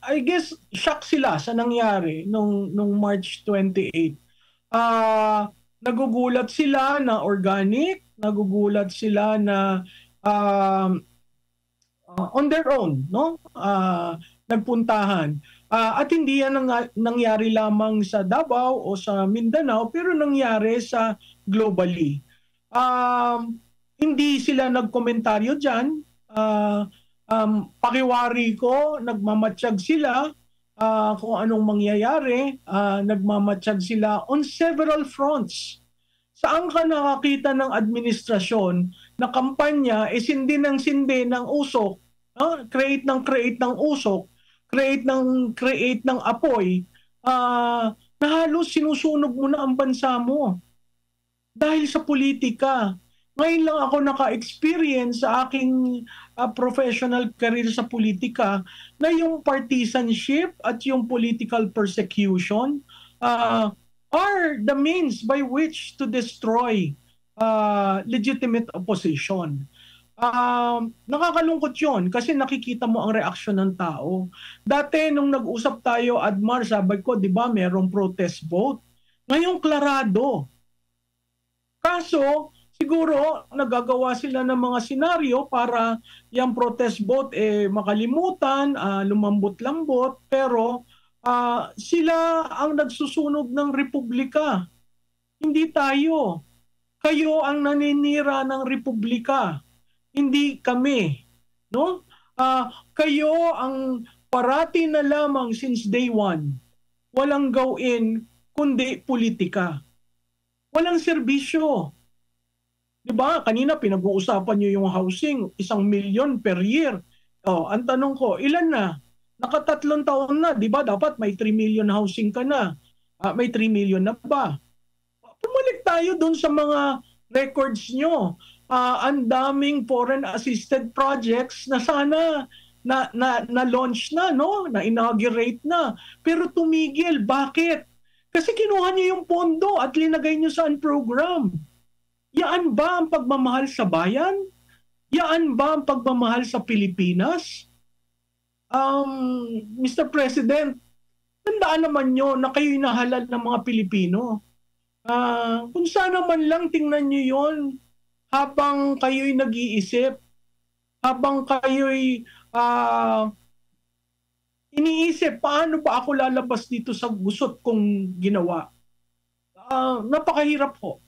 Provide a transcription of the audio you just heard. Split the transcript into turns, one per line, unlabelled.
I guess shock sila sa nangyari nung March 28. Ah, nagugulat sila na organic, nagugulat sila na um, on their own, no? Nagpuntahan. At hindi yan nangyari lamang sa Davao o sa Mindanao, pero nangyari sa globally. Hindi sila nagkomentaryo dyan. Pakiwari ko, nagmamatsyag sila kung anong mangyayari. Nagmamatsyag sila on several fronts. Saan ka nakakita ng administrasyon na kampanya sindi ng usok, create ng usok, create ng apoy, na halos sinusunog mo na ang bansa mo dahil sa politika. Ngayon lang ako naka-experience sa aking professional career sa politika na yung partisanship at yung political persecution are the means by which to destroy legitimate opposition. Nakakalungkot yun kasi nakikita mo ang reaksyon ng tao. Dati nung nag-usap tayo, Admar, sabi ko, di ba, merong protest vote. Ngayong klarado. Kaso, siguro, nagagawa sila ng mga senaryo para yung protest vote makalimutan, lumambot-lambot, pero sila ang nagsusunog ng republika. Hindi tayo. Kayo ang naninira ng republika. Hindi kami. No? Kayo ang parati na lamang since day one. Walang gawin kundi politika. Walang serbisyo. Diba? Kanina pinag-uusapan nyo yung housing, 1 million per year. Ang tanong ko, ilan na? Nakatatlong taon na, di ba? Dapat may 3 million housing ka na. May 3 million na ba? Pumalik tayo dun sa mga records nyo. Ang daming foreign assisted projects na sana na launch na, no? Na inaugurate na. Pero tumigil. Bakit? Kasi kinuha niyo yung pondo at linagay niyo sa program. Yaan ba ang pagmamahal sa bayan? Yaan ba ang pagmamahal sa Pilipinas? Mr. President, tandaan naman nyo na kayo'y nahalal ng mga Pilipino. Kung sana man lang tingnan nyo yon habang kayo'y nag-iisip, habang kayo'y iniisip, paano ba ako lalabas dito sa gusot kong ginawa? Napakahirap po.